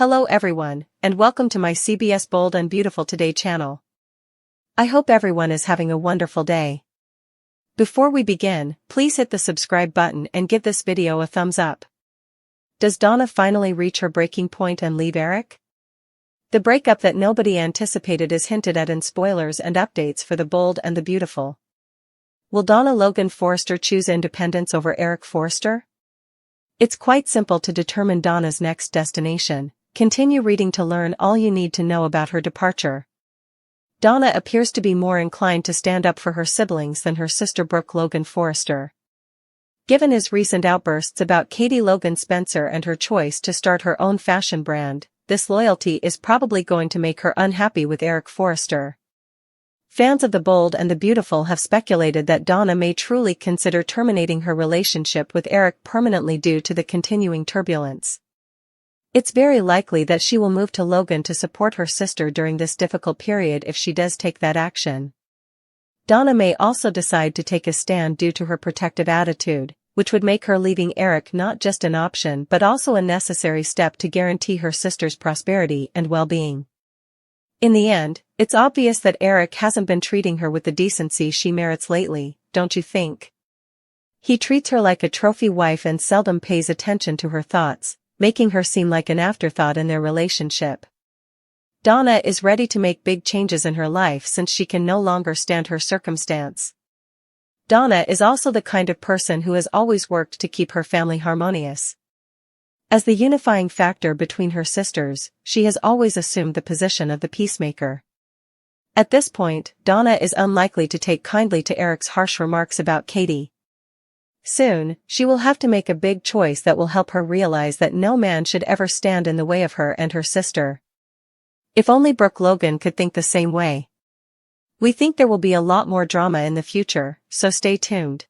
Hello everyone, and welcome to my CBS Bold and Beautiful Today channel. I hope everyone is having a wonderful day. Before we begin, please hit the subscribe button and give this video a thumbs up. Does Donna finally reach her breaking point and leave Eric? The breakup that nobody anticipated is hinted at in spoilers and updates for The Bold and the Beautiful. Will Donna Logan Forrester choose independence over Eric Forrester? It's quite simple to determine Donna's next destination. Continue reading to learn all you need to know about her departure. Donna appears to be more inclined to stand up for her siblings than her sister Brooke Logan Forrester. Given his recent outbursts about Katie Logan Spencer and her choice to start her own fashion brand, this loyalty is probably going to make her unhappy with Eric Forrester. Fans of The Bold and the Beautiful have speculated that Donna may truly consider terminating her relationship with Eric permanently due to the continuing turbulence. It's very likely that she will move to Logan to support her sister during this difficult period if she does take that action. Donna may also decide to take a stand due to her protective attitude, which would make her leaving Eric not just an option but also a necessary step to guarantee her sister's prosperity and well-being. In the end, it's obvious that Eric hasn't been treating her with the decency she merits lately, don't you think? He treats her like a trophy wife and seldom pays attention to her thoughts, making her seem like an afterthought in their relationship. Donna is ready to make big changes in her life since she can no longer stand her circumstance. Donna is also the kind of person who has always worked to keep her family harmonious. As the unifying factor between her sisters, she has always assumed the position of the peacemaker. At this point, Donna is unlikely to take kindly to Eric's harsh remarks about Katie. Soon, she will have to make a big choice that will help her realize that no man should ever stand in the way of her and her sister. If only Brooke Logan could think the same way. We think there will be a lot more drama in the future, so stay tuned.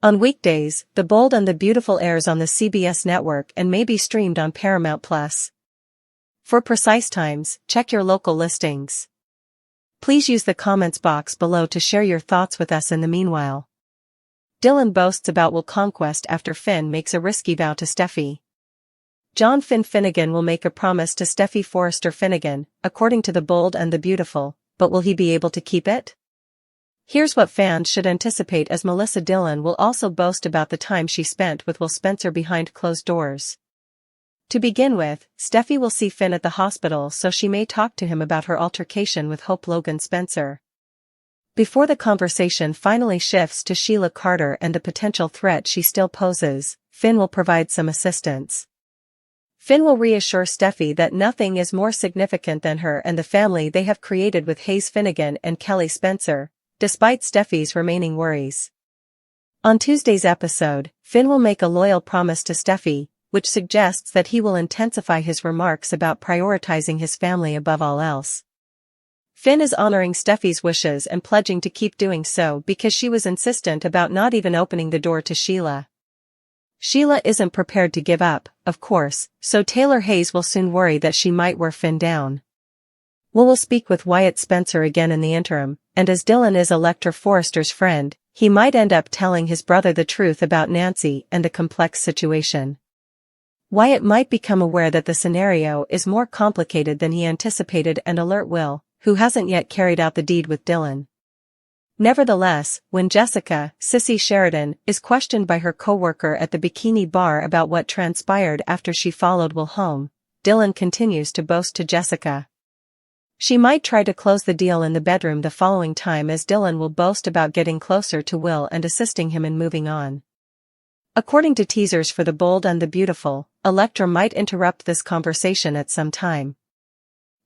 On weekdays, The Bold and the Beautiful airs on the CBS network and may be streamed on Paramount+. For precise times, check your local listings. Please use the comments box below to share your thoughts with us in the meanwhile. Dylan boasts about will conquest after Finn makes a risky vow to Steffy. John Finn Finnegan will make a promise to Steffy Forrester Finnegan, according to The Bold and the Beautiful, but will he be able to keep it? Here's what fans should anticipate as Melissa Dillon will also boast about the time she spent with Will Spencer behind closed doors. To begin with, Steffy will see Finn at the hospital so she may talk to him about her altercation with Hope Logan Spencer. Before the conversation finally shifts to Sheila Carter and the potential threat she still poses, Finn will provide some assistance. Finn will reassure Steffy that nothing is more significant than her and the family they have created with Hayes Finnegan and Kelly Spencer, despite Steffy's remaining worries. On Tuesday's episode, Finn will make a loyal promise to Steffy, which suggests that he will intensify his remarks about prioritizing his family above all else. Finn is honoring Steffy's wishes and pledging to keep doing so because she was insistent about not even opening the door to Sheila. Sheila isn't prepared to give up, of course, so Taylor Hayes will soon worry that she might wear Finn down. Will speak with Wyatt Spencer again in the interim, and as Dylan is Elector Forrester's friend, he might end up telling his brother the truth about Nancy and the complex situation. Wyatt might become aware that the scenario is more complicated than he anticipated and alert Will, who hasn't yet carried out the deed with Dylan. Nevertheless, when Jessica, Sissy Sheridan, is questioned by her co-worker at the bikini bar about what transpired after she followed Will home, Dylan continues to boast to Jessica. She might try to close the deal in the bedroom the following time as Dylan will boast about getting closer to Will and assisting him in moving on. According to teasers for The Bold and the Beautiful, Electra might interrupt this conversation at some time.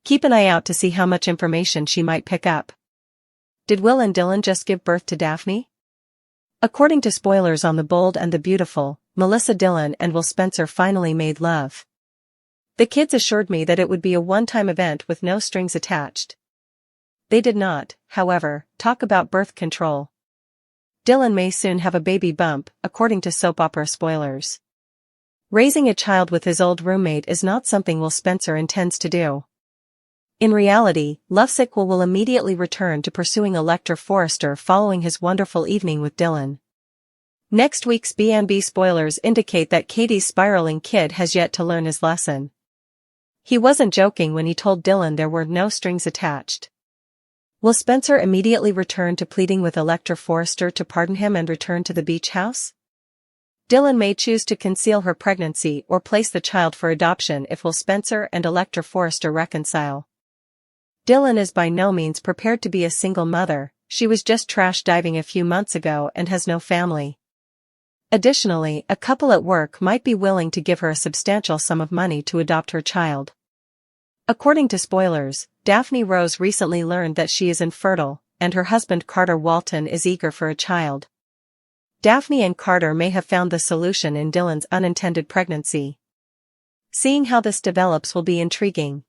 Keep an eye out to see how much information she might pick up. Did Will and Dylan just give birth to Daphne? According to spoilers on The Bold and the Beautiful, Melissa Dillon and Will Spencer finally made love. The kids assured me that it would be a one-time event with no strings attached. They did not, however, talk about birth control. Dylan may soon have a baby bump, according to soap opera spoilers. Raising a child with his old roommate is not something Will Spencer intends to do. In reality, lovesick will immediately return to pursuing Elector Forrester following his wonderful evening with Dylan. Next week's B&B spoilers indicate that Katie's spiraling kid has yet to learn his lesson. He wasn't joking when he told Dylan there were no strings attached. Will Spencer immediately return to pleading with Electra Forrester to pardon him and return to the beach house? Dylan may choose to conceal her pregnancy or place the child for adoption if Will Spencer and Electra Forrester reconcile. Dylan is by no means prepared to be a single mother. She was just trash diving a few months ago and has no family. Additionally, a couple at work might be willing to give her a substantial sum of money to adopt her child. According to spoilers, Daphne Rose recently learned that she is infertile, and her husband Carter Walton is eager for a child. Daphne and Carter may have found the solution in Dylan's unintended pregnancy. Seeing how this develops will be intriguing.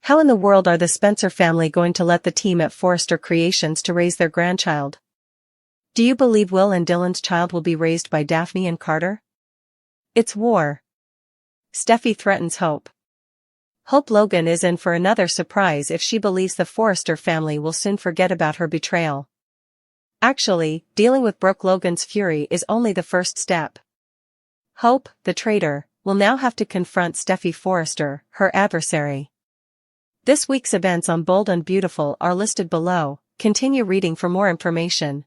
How in the world are the Spencer family going to let the team at Forrester Creations to raise their grandchild? Do you believe Will and Dylan's child will be raised by Daphne and Carter? It's war. Steffy threatens Hope. Hope Logan is in for another surprise if she believes the Forrester family will soon forget about her betrayal. Actually, dealing with Brooke Logan's fury is only the first step. Hope, the traitor, will now have to confront Steffy Forrester, her adversary. This week's events on Bold and Beautiful are listed below. Continue reading for more information.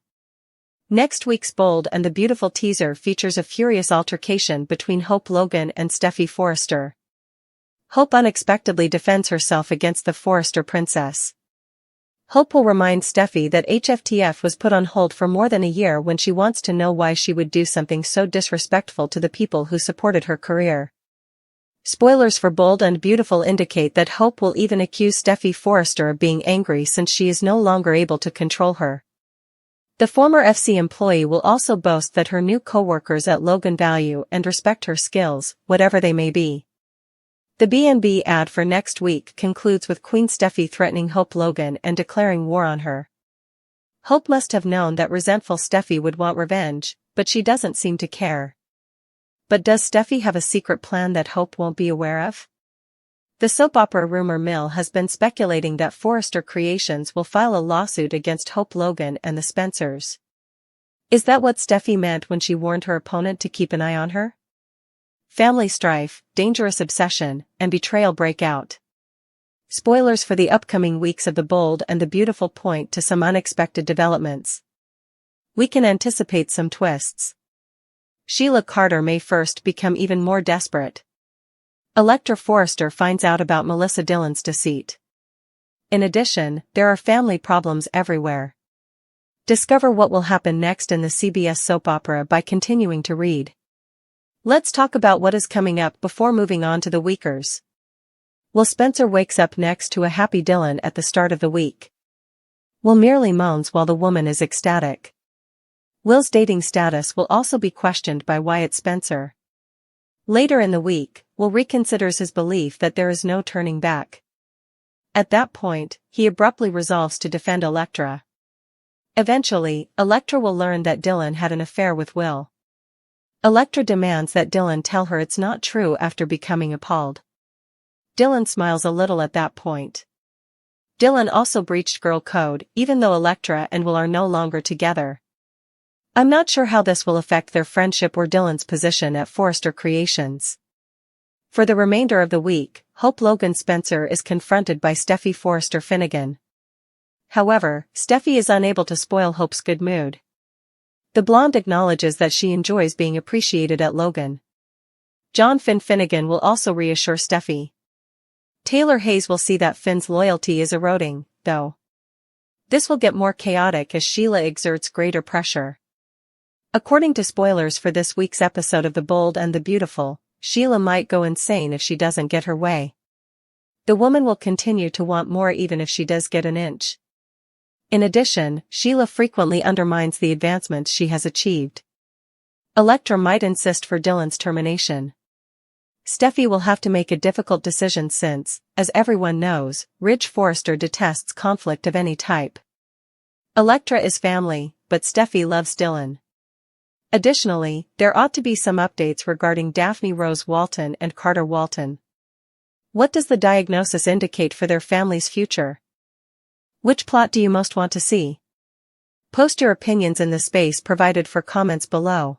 Next week's Bold and the Beautiful teaser features a furious altercation between Hope Logan and Steffy Forrester. Hope unexpectedly defends herself against the Forrester princess. Hope will remind Steffy that HFTF was put on hold for more than a year when she wants to know why she would do something so disrespectful to the people who supported her career. Spoilers for Bold and Beautiful indicate that Hope will even accuse Steffy Forrester of being angry since she is no longer able to control her. The former FC employee will also boast that her new co-workers at Logan value and respect her skills, whatever they may be. The B&B ad for next week concludes with Queen Steffy threatening Hope Logan and declaring war on her. Hope must have known that resentful Steffy would want revenge, but she doesn't seem to care. But does Steffy have a secret plan that Hope won't be aware of? The soap opera rumor mill has been speculating that Forrester Creations will file a lawsuit against Hope Logan and the Spencers. Is that what Steffy meant when she warned her opponent to keep an eye on her? Family strife, dangerous obsession, and betrayal break out. Spoilers for the upcoming weeks of The Bold and the Beautiful point to some unexpected developments. We can anticipate some twists. Sheila Carter may first become even more desperate. Electra Forrester finds out about Melissa Dillon's deceit. In addition, there are family problems everywhere. Discover what will happen next in the CBS soap opera by continuing to read. Let's talk about what is coming up before moving on to the weekers. Will Spencer wakes up next to a happy Dylan at the start of the week? Will merely moans while the woman is ecstatic? Will's dating status will also be questioned by Wyatt Spencer. Later in the week, Will reconsiders his belief that there is no turning back. At that point, he abruptly resolves to defend Electra. Eventually, Electra will learn that Dylan had an affair with Will. Electra demands that Dylan tell her it's not true after becoming appalled. Dylan smiles a little at that point. Dylan also breached girl code, even though Electra and Will are no longer together. I'm not sure how this will affect their friendship or Dylan's position at Forrester Creations. For the remainder of the week, Hope Logan Spencer is confronted by Steffy Forrester Finnegan. However, Steffy is unable to spoil Hope's good mood. The blonde acknowledges that she enjoys being appreciated at Logan. John Finnegan will also reassure Steffy. Taylor Hayes will see that Finn's loyalty is eroding, though. This will get more chaotic as Sheila exerts greater pressure. According to spoilers for this week's episode of The Bold and the Beautiful, Sheila might go insane if she doesn't get her way. The woman will continue to want more even if she does get an inch. In addition, Sheila frequently undermines the advancements she has achieved. Electra might insist for Dylan's termination. Steffy will have to make a difficult decision since, as everyone knows, Ridge Forrester detests conflict of any type. Electra is family, but Steffy loves Dylan. Additionally, there ought to be some updates regarding Daphne Rose Walton and Carter Walton. What does the diagnosis indicate for their family's future? Which plot do you most want to see? Post your opinions in the space provided for comments below.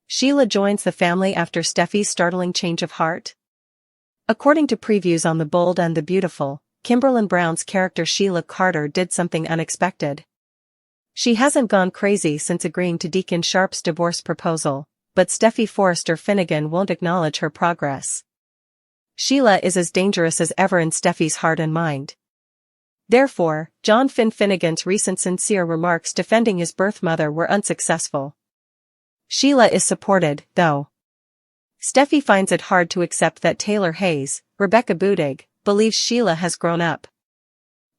Sheila joins the family after Steffy's startling change of heart. According to previews on The Bold and the Beautiful, Kimberlin Brown's character Sheila Carter did something unexpected. She hasn't gone crazy since agreeing to Deacon Sharp's divorce proposal, but Steffy Forrester Finnegan won't acknowledge her progress. Sheila is as dangerous as ever in Steffy's heart and mind. Therefore, John Finnegan's recent sincere remarks defending his birth mother were unsuccessful. Sheila is supported, though. Steffy finds it hard to accept that Taylor Hayes, Rebecca Budig, believes Sheila has grown up.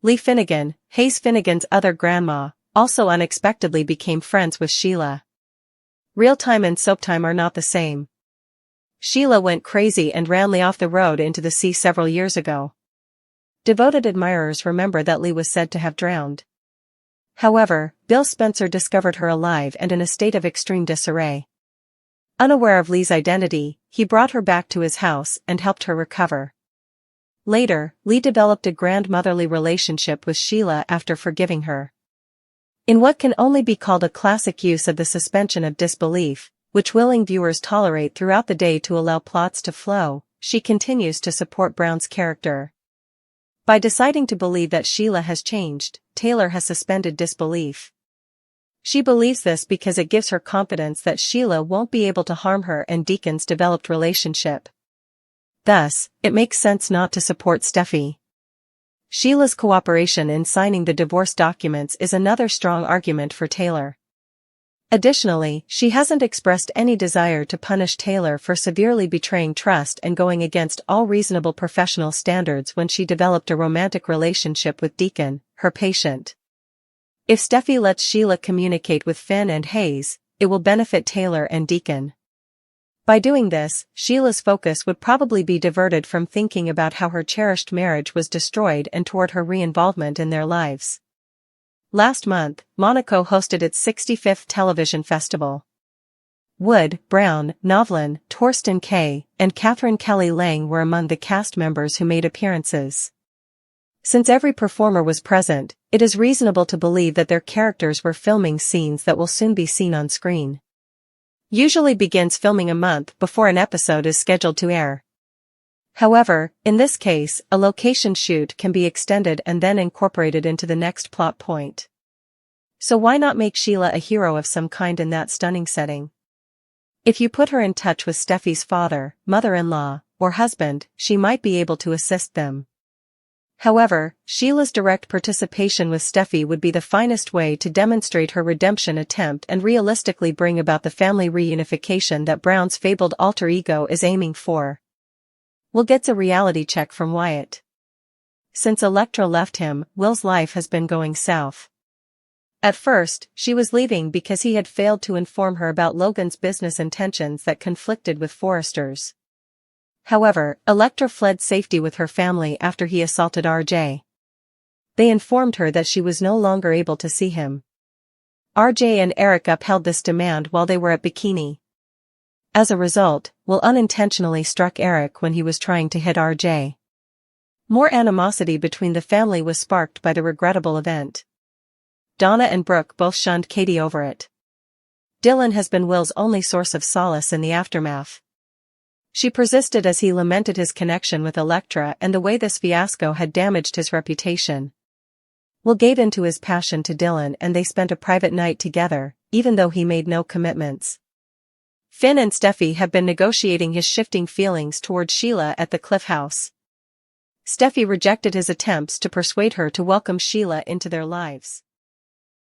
Lee Finnegan, Hayes Finnegan's other grandma, also unexpectedly became friends with Sheila. Real-time and soap-time are not the same. Sheila went crazy and ran Lee off the road into the sea several years ago. Devoted admirers remember that Lee was said to have drowned. However, Bill Spencer discovered her alive and in a state of extreme disarray. Unaware of Lee's identity, he brought her back to his house and helped her recover. Later, Lee developed a grandmotherly relationship with Sheila after forgiving her. In what can only be called a classic use of the suspension of disbelief, which willing viewers tolerate throughout the day to allow plots to flow, she continues to support Brown's character. By deciding to believe that Sheila has changed, Taylor has suspended disbelief. She believes this because it gives her confidence that Sheila won't be able to harm her and Deacon's developed relationship. Thus, it makes sense not to support Steffy. Sheila's cooperation in signing the divorce documents is another strong argument for Taylor. Additionally, she hasn't expressed any desire to punish Taylor for severely betraying trust and going against all reasonable professional standards when she developed a romantic relationship with Deacon, her patient. If Steffy lets Sheila communicate with Finn and Hayes, it will benefit Taylor and Deacon. By doing this, Sheila's focus would probably be diverted from thinking about how her cherished marriage was destroyed and toward her re-involvement in their lives. Last month, Monaco hosted its 65th television festival. Wood, Brown, Novlin, Torsten Kay, and Catherine Kelly Lang were among the cast members who made appearances. Since every performer was present, it is reasonable to believe that their characters were filming scenes that will soon be seen on screen. Usually begins filming a month before an episode is scheduled to air. However, in this case, a location shoot can be extended and then incorporated into the next plot point. So why not make Sheila a hero of some kind in that stunning setting? If you put her in touch with Steffy's father, mother-in-law, or husband, she might be able to assist them. However, Sheila's direct participation with Steffy would be the finest way to demonstrate her redemption attempt and realistically bring about the family reunification that Brown's fabled alter ego is aiming for. Will gets a reality check from Wyatt. Since Elektra left him, Will's life has been going south. At first, she was leaving because he had failed to inform her about Logan's business intentions that conflicted with Forrester's. However, Elektra fled safety with her family after he assaulted RJ. They informed her that she was no longer able to see him. RJ and Eric upheld this demand while they were at Bikini. As a result, Will unintentionally struck Eric when he was trying to hit RJ. More animosity between the family was sparked by the regrettable event. Donna and Brooke both shunned Katie over it. Dylan has been Will's only source of solace in the aftermath. She persisted as he lamented his connection with Elektra and the way this fiasco had damaged his reputation. Will gave in to his passion to Dylan and they spent a private night together, even though he made no commitments. Finn and Steffy have been negotiating his shifting feelings toward Sheila at the Cliff House. Steffy rejected his attempts to persuade her to welcome Sheila into their lives.